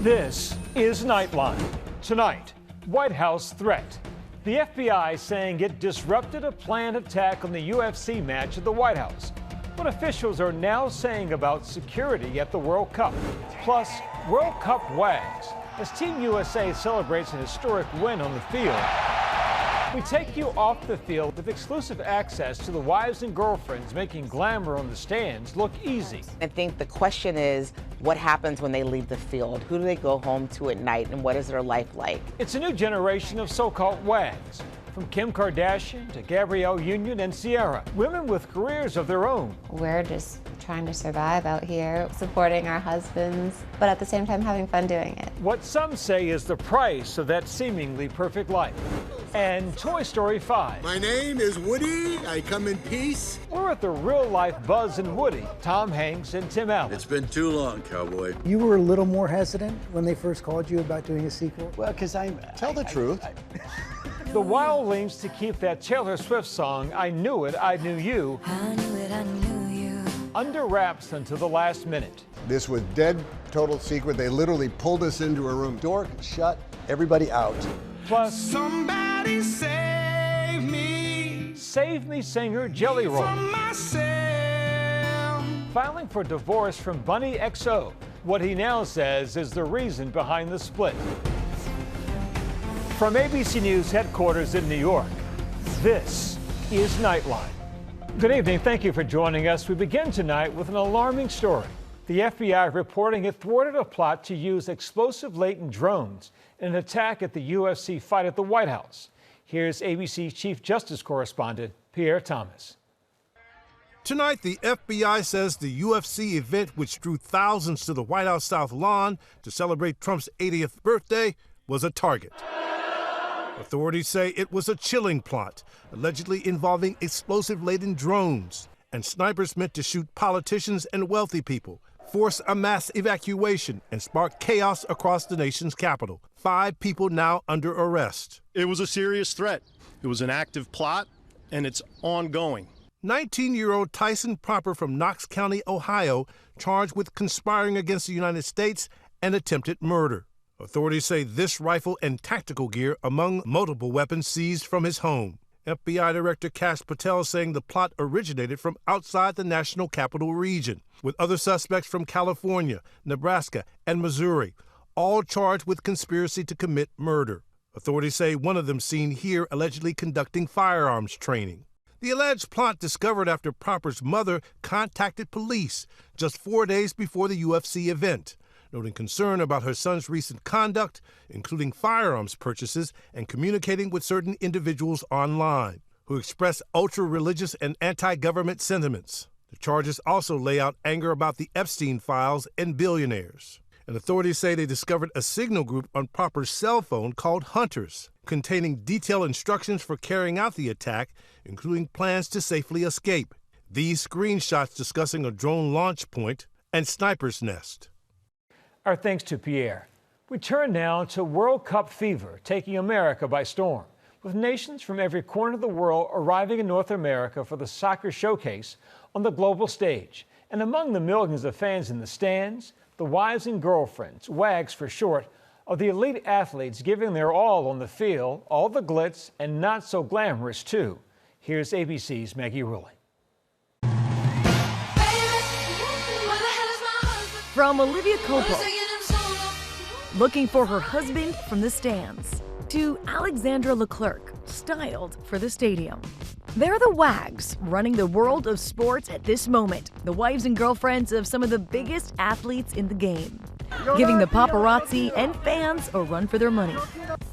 This is Nightline. Tonight, White House threat. The FBI saying it disrupted a planned attack on the UFC match at the White House. What officials are now saying about security at the World Cup. Plus, World Cup wags as Team USA celebrates an historic win on the field. We take you off the field with exclusive access to the wives and girlfriends making glamour on the stands look easy. I think the question is, what happens when they leave the field? Who do they go home to at night, and what is their life like? It's a new generation of so-called wags. From Kim Kardashian to Gabrielle Union and Ciara, women with careers of their own. We're just trying to survive out here, supporting our husbands, but at the same time having fun doing it. What some say is the price of that seemingly perfect life. And Toy Story 5. My name is Woody. I come in peace. We're at the real-life Buzz and Woody, Tom Hanks and Tim Allen. It's been too long, cowboy. You were a little more hesitant when they first called you about doing a sequel? Well, because tell the truth. The wild links to keep that Taylor Swift song, I Knew It, I Knew You, I knew it, I knew you. under wraps until the last minute. This was dead total secret. They literally pulled us into a room. Door shut, everybody out. Plus, Somebody save me. Save Me singer Jelly Roll. From myself. Filing for divorce from Bunnie Xo. What he now says is the reason behind the split. From ABC News headquarters in New York, this is Nightline. Good evening. Thank you for joining us. We begin tonight with an alarming story. The FBI reporting it thwarted a plot to use explosive-laden drones in an attack at the UFC fight at the White House. Here's ABC Chief Justice Correspondent Pierre Thomas. Tonight, the FBI says the UFC event, which drew thousands to the White House South Lawn to celebrate Trump's 80th birthday, was a target. Authorities say it was a chilling plot, allegedly involving explosive-laden drones and snipers meant to shoot politicians and wealthy people, force a mass evacuation, and spark chaos across the nation's capital. 5 people now under arrest. It was a serious threat. It was an active plot, and it's ongoing. 19-year-old Tyson Proper from Knox County, Ohio, charged with conspiring against the United States and attempted murder. Authorities say this rifle and tactical gear among multiple weapons seized from his home. FBI Director Kash Patel saying the plot originated from outside the national capital region, with other suspects from California, Nebraska, and Missouri, all charged with conspiracy to commit murder. Authorities say one of them seen here allegedly conducting firearms training. The alleged plot discovered after Proper's mother contacted police just 4 days before the UFC event, noting concern about her son's recent conduct, including firearms purchases and communicating with certain individuals online who express ultra-religious and anti-government sentiments. The charges also lay out anger about the Epstein files and billionaires. And authorities say they discovered a signal group on Proper's cell phone called Hunters, containing detailed instructions for carrying out the attack, including plans to safely escape. These screenshots discussing a drone launch point and sniper's nest. Our thanks to Pierre. We turn now to World Cup fever taking America by storm, with nations from every corner of the world arriving in North America for the soccer showcase on the global stage. And among the millions of fans in the stands, the wives and girlfriends, WAGs for short, of the elite athletes giving their all on the field, all the glitz and not so glamorous too. Here's ABC's Maggie Rulli. From Olivia Copo, looking for her husband from the stands, to Alexandra Leclerc, styled for the stadium. They're the WAGs running the world of sports at this moment, the wives and girlfriends of some of the biggest athletes in the game, giving the paparazzi and fans a run for their money.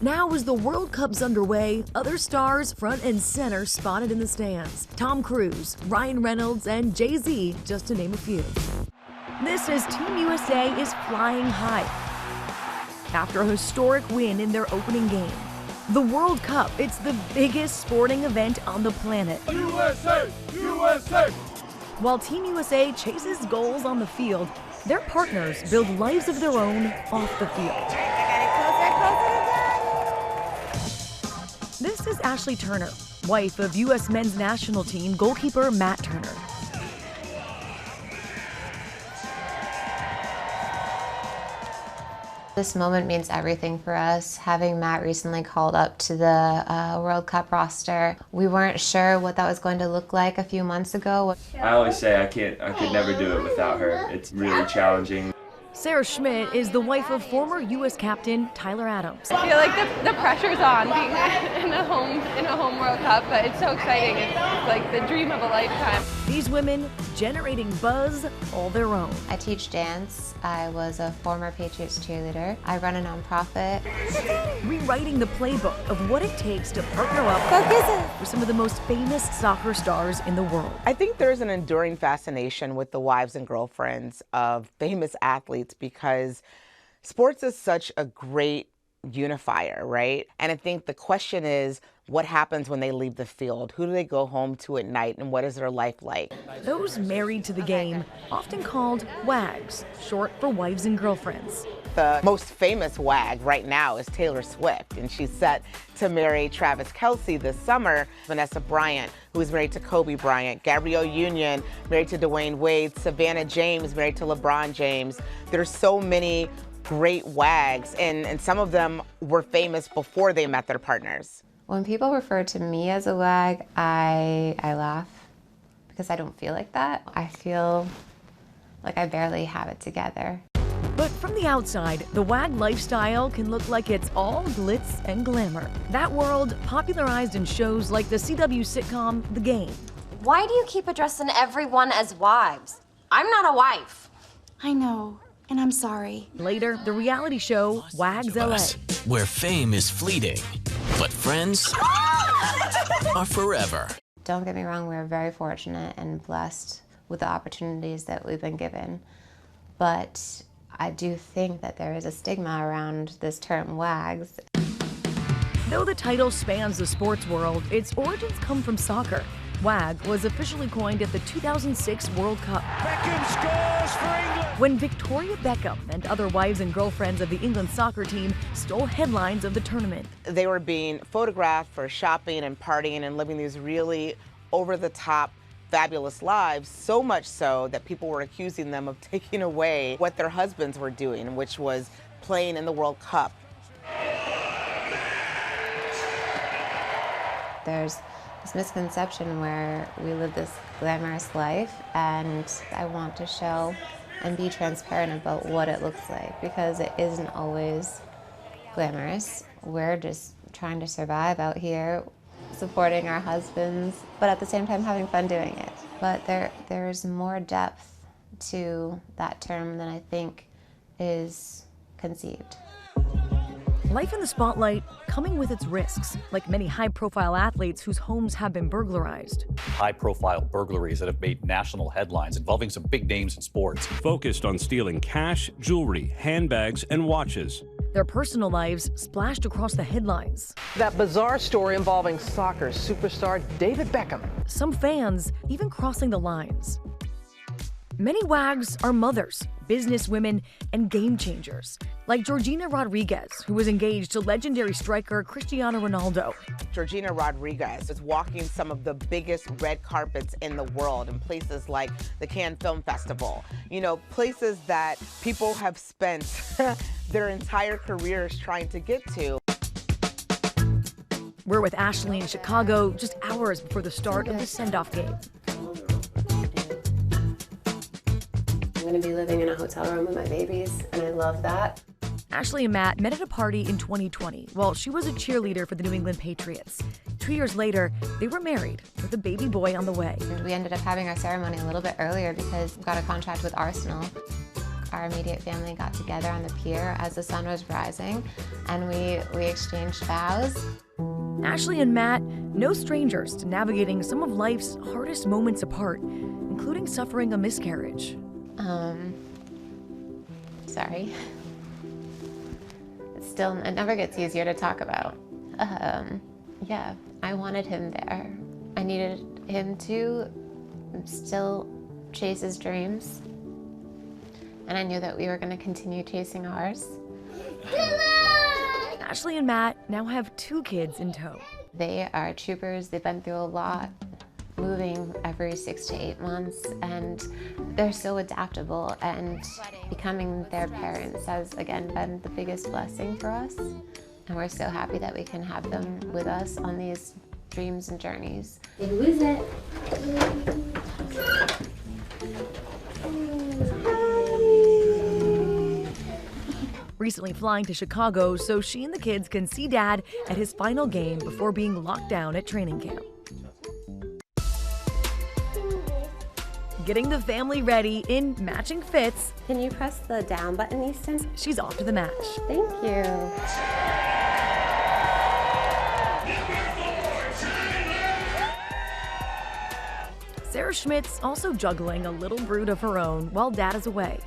Now as the World Cup's underway, other stars front and center spotted in the stands. Tom Cruise, Ryan Reynolds, and Jay-Z, just to name a few. This as Team USA is flying high after a historic win in their opening game. The World Cup, it's the biggest sporting event on the planet. USA! USA! While Team USA chases goals on the field, their partners build lives of their own off the field. This is Ashley Turner, wife of U.S. men's national team goalkeeper Matt Turner. This moment means everything for us. Having Matt recently called up to the World Cup roster, we weren't sure what that was going to look like a few months ago. I always say I could never do it without her. It's really challenging. Sarah Schmidt is the wife of former U.S. captain Tyler Adams. I feel like the pressure's on being in a home World Cup, but it's so exciting. It's like the dream of a lifetime. These women generating buzz all their own. I teach dance. I was a former Patriots cheerleader. I run a nonprofit. Rewriting the playbook of what it takes to partner up with some of the most famous soccer stars in the world. I think there's an enduring fascination with the wives and girlfriends of famous athletes because sports is such a great unifier, right? And I think the question is, what happens when they leave the field? Who do they go home to at night, and what is their life like? Those married to the game, often called WAGs, short for wives and girlfriends. The most famous WAG right now is Taylor Swift, and she's set to marry Travis Kelce this summer. Vanessa Bryant, who is married to Kobe Bryant. Gabrielle Union, married to Dwayne Wade. Savannah James, married to LeBron James. There's so many great WAGs, and some of them were famous before they met their partners. When people refer to me as a WAG, I laugh because I don't feel like that. I feel like I barely have it together. But from the outside, the WAG lifestyle can look like it's all glitz and glamour. That world popularized in shows like the CW sitcom The Game. Why do you keep addressing everyone as wives? I'm not a wife. I know, and I'm sorry. Later, the reality show WAGs LA. Where fame is fleeting, but friends are forever. Don't get me wrong, we're very fortunate and blessed with the opportunities that we've been given. But I do think that there is a stigma around this term WAGs. Though the title spans the sports world, its origins come from soccer. WAG was officially coined at the 2006 World Cup. Beckham scores for England! When Victoria Beckham and other wives and girlfriends of the England soccer team stole headlines of the tournament. They were being photographed for shopping and partying and living these really over-the-top fabulous lives, so much so that people were accusing them of taking away what their husbands were doing, which was playing in the World Cup. There's this misconception where we live this glamorous life, and I want to show and be transparent about what it looks like because it isn't always glamorous. We're just trying to survive out here, supporting our husbands, but at the same time having fun doing it. But there's more depth to that term than I think is conceived. Life in the spotlight coming with its risks, like many high-profile athletes whose homes have been burglarized. High-profile burglaries that have made national headlines involving some big names in sports. Focused on stealing cash, jewelry, handbags, and watches. Their personal lives splashed across the headlines. That bizarre story involving soccer superstar David Beckham. Some fans even crossing the lines. Many WAGs are mothers, businesswomen, and game changers, like Georgina Rodriguez, who was engaged to legendary striker Cristiano Ronaldo. Georgina Rodriguez is walking some of the biggest red carpets in the world in places like the Cannes Film Festival. You know, places that people have spent their entire careers trying to get to. We're with Ashley in Chicago just hours before the start of the send-off game. I'm going to be living in a hotel room with my babies, and I love that. Ashley and Matt met at a party in 2020 while she was a cheerleader for the New England Patriots. 2 years later, they were married with a baby boy on the way. And we ended up having our ceremony a little bit earlier because we got a contract with Arsenal. Our immediate family got together on the pier as the sun was rising, and we exchanged vows. Ashley and Matt, no strangers to navigating some of life's hardest moments apart, including suffering a miscarriage. Sorry. It never gets easier to talk about. Yeah, I wanted him there. I needed him to still chase his dreams. And I knew that we were going to continue chasing ours. Ashley and Matt now have 2 kids in tow. They are troopers. They've been through a lot, moving every 6 to 8 months, and They're so adaptable, and becoming their parents has, again, been the biggest blessing for us. And we're so happy that we can have them with us on these dreams and journeys. Who is it? Recently flying to Chicago so she and the kids can see Dad at his final game before being locked down at training camp. Getting the family ready in matching fits. Can you press the down button, Easton? She's off to the match. Thank you. Sarah Schmidt's also juggling a little brood of her own while Dad is away.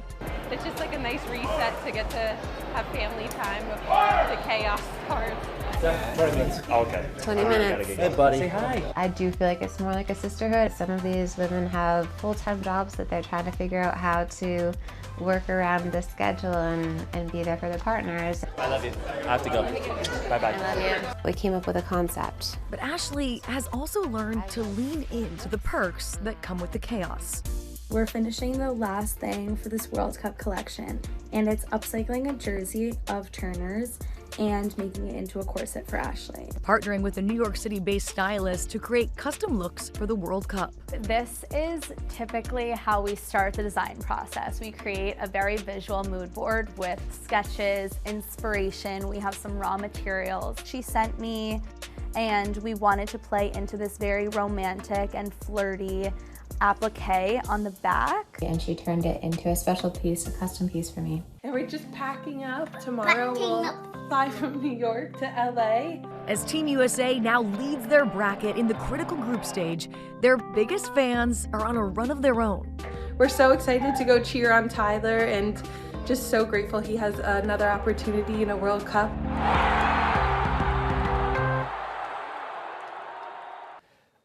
It's just like a nice reset to get to have family time before the chaos starts. 20 minutes. Oh, okay. 20 minutes. Hey, buddy. Say hi. I do feel like it's more like a sisterhood. Some of these women have full-time jobs that they're trying to figure out how to work around the schedule and be there for their partners. I love you. I have to go. Bye-bye. I love you. We came up with a concept. But Ashley has also learned to lean into the perks that come with the chaos. We're finishing the last thing for this World Cup collection, and it's upcycling a jersey of Turner's and making it into a corset for Ashley. Partnering with a New York City-based stylist to create custom looks for the World Cup. This is typically how we start the design process. We create a very visual mood board with sketches, inspiration. We have some raw materials. She sent me, and we wanted to play into this very romantic and flirty applique on the back. And she turned it into a special piece, a custom piece for me. And we're just packing up. Tomorrow we'll fly from New York to LA. As Team USA now leads their bracket in the critical group stage, their biggest fans are on a run of their own. We're so excited to go cheer on Tyler and just so grateful he has another opportunity in a World Cup.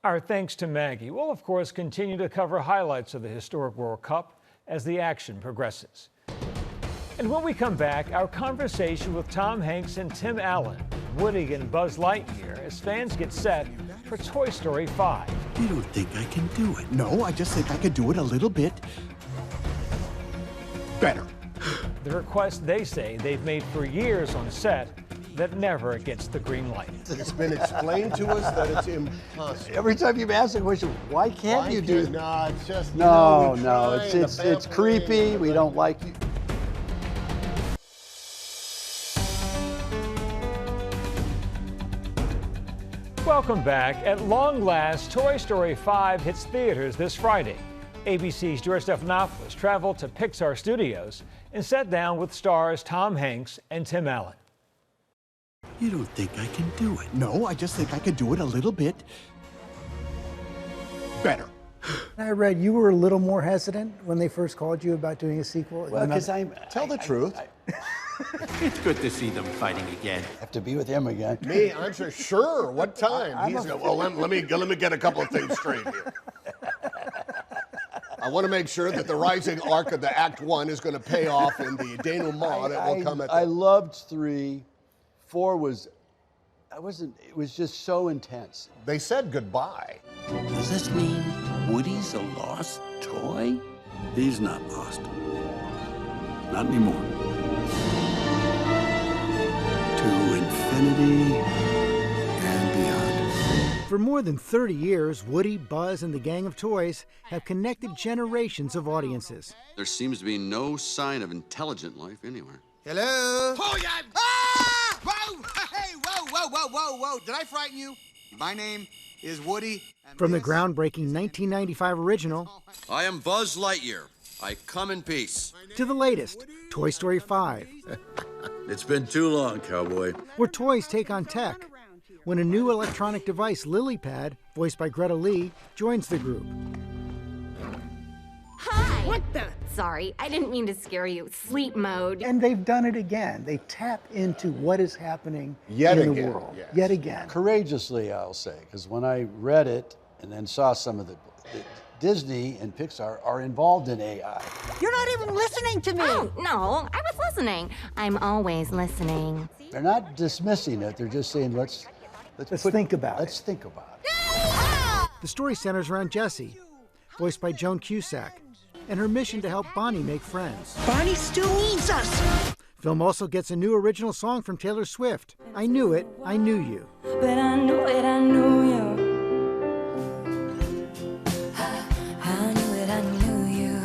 Our thanks to Maggie. We'll, of course, continue to cover highlights of the historic World Cup as the action progresses. And when we come back, our conversation with Tom Hanks and Tim Allen, Woody and Buzz Lightyear, as fans get set for Toy Story 5. You don't think I can do it? No, I just think I could do it a little bit better. The request they say they've made for years on set that never gets the green light. It's been explained to us that it's impossible. Every time you ask a question, why can't you do? No, it's just No, it's creepy. We don't like you. Welcome back. At long last, Toy Story 5 hits theaters this Friday. ABC's George Stephanopoulos traveled to Pixar Studios and sat down with stars Tom Hanks and Tim Allen. You don't think I can do it? No, I just think I could do it a little bit better. I read you were a little more hesitant when they first called you about doing a sequel. Well, because Tell the truth. It's good to see them fighting again. have to be with him again. Me, I'm sure. What time? Well, let me get a couple of things straight here. I want to make sure that the rising arc of the Act 1 is going to pay off in the denouement that will come at the... I loved 3. 4 was, it was just so intense. They said goodbye. Does this mean Woody's a lost toy? He's not lost. Not anymore. To infinity and beyond. For more than 30 years, Woody, Buzz, and the Gang of Toys have connected generations of audiences. There seems to be no sign of intelligent life anywhere. Hello? Oh, yeah. Ah! Whoa! Hey, whoa. Did I frighten you? My name is Woody. From the groundbreaking 1995 original I am Buzz Lightyear. I come in peace. to the latest, Toy Story 5, It's been too long, cowboy. where toys take on tech when a new electronic device, LilyPad, voiced by Greta Lee, joins the group. Hi! What the? Sorry, I didn't mean to scare you. Sleep mode. And they've done it again. They tap into what is happening Yet in the again, world. yes. Yet again. Courageously, I'll say, because when I read it and then saw some of the Disney and Pixar are involved in AI. You're not even listening to me! Oh, no, I was listening. I'm always listening. They're not dismissing it, they're just saying, let's think about it. it. The story centers around Jessie, voiced by Joan Cusack. and her mission to help Bunnie make friends. Bunnie still needs us. Film also gets a new original song from Taylor Swift, I Knew It, I Knew You. But I knew it, I knew you. I knew it, I knew you.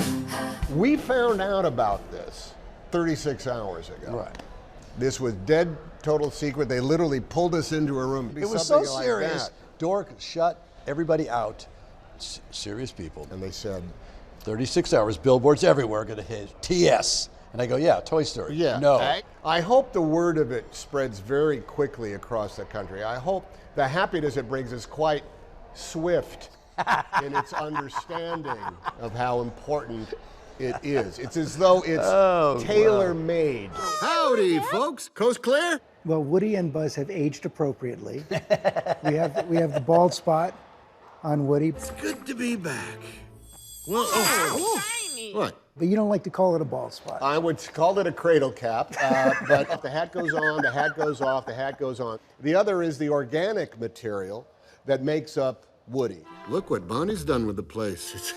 We found out about this 36 hours ago. Right. This was dead total secret. They literally pulled us into a room. It was so Something serious. Like Door shut, everybody out. Serious people. and they said, 36 hours, billboards everywhere going to hit TS. And I go, yeah, Toy Story. yeah. No. I hope the word of it spreads very quickly across the country. I hope the happiness it brings is quite swift in its understanding of how important it is. It's as though it's tailor-made. Howdy, folks. Coast clear? Well, Woody and Buzz have aged appropriately. we have the bald spot on Woody. It's good to be back. Well, what? But you don't like to call it a bald spot. I would call it a cradle cap, but if the hat goes on, the hat goes off, the hat goes on. The other is the organic material that makes up Woody. Look what Bonnie's done with the place.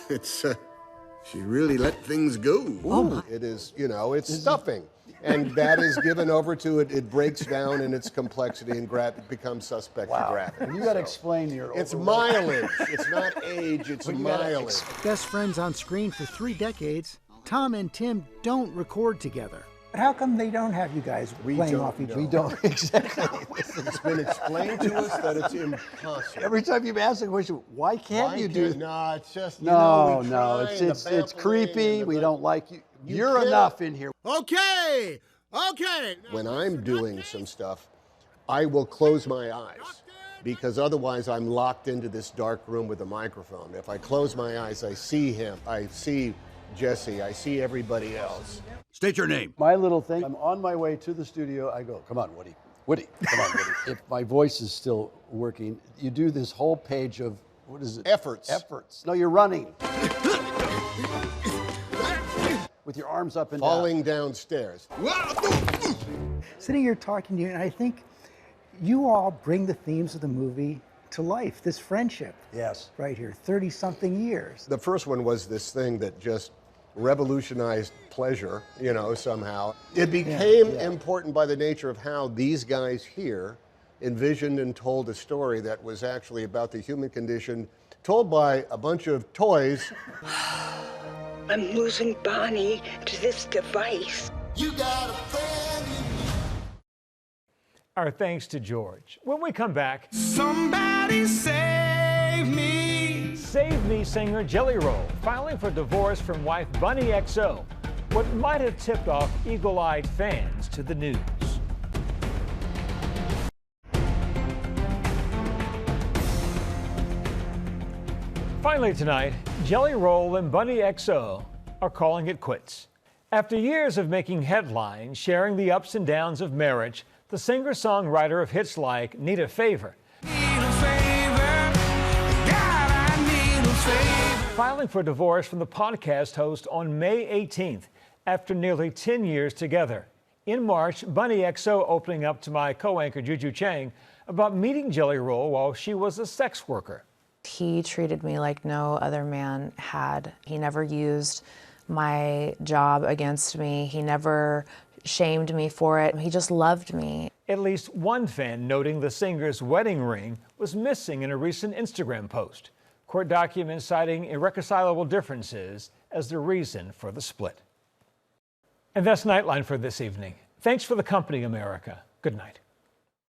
She really let things go. Oh, it is, it's stuffing. And that is given over to it. It breaks down in its complexity and becomes suspect to gravity. You got to explain your. It's mileage. It's not age. It's mileage. Best friends on screen for 3 decades, Tom and Tim don't record together. But how come they don't have you guys playing off each other? We don't, exactly. It's been explained to us that it's impossible. Every time you ask a question, why can't you do? No, it's just No, it's creepy. We don't like you. You're enough in here. Okay. When I'm doing some stuff, I will close my eyes because otherwise I'm locked into this dark room with a microphone. If I close my eyes, I see him. I see Jesse. I see everybody else. State your name. My little thing, I'm on my way to the studio. I go, come on, Woody. Woody, come on, Woody. If my voice is still working, you do this whole page of, what is it? Efforts. No, you're running. With your arms up and falling downstairs. Sitting here talking to you, and I think you all bring the themes of the movie to life, this friendship. Yes. Right here, 30-something years. The first one was this thing that just revolutionized pleasure, somehow. It became important by the nature of how these guys here envisioned and told a story that was actually about the human condition, told by a bunch of toys. I'm losing Bunnie to this device. You got a friend in me. Our thanks to George. When we come back, Somebody save me. Save Me singer Jelly Roll filing for divorce from wife Bunnie Xo. What might have tipped off eagle-eyed fans to the news. Finally tonight, Jelly Roll and Bunnie Xo are calling it quits. After years of making headlines, sharing the ups and downs of marriage, the singer-songwriter of hits like Need a Favor, filing for divorce from the podcast host on May 18th after nearly 10 years together. In March, Bunnie Xo opening up to my co-anchor Juju Chang about meeting Jelly Roll while she was a sex worker. He treated me like no other man had. He never used my job against me. He never shamed me for it. He just loved me. At least one fan noting the singer's wedding ring was missing in a recent Instagram post. Court documents citing irreconcilable differences as the reason for the split. And that's Nightline for this evening. Thanks for the company, America. Good night.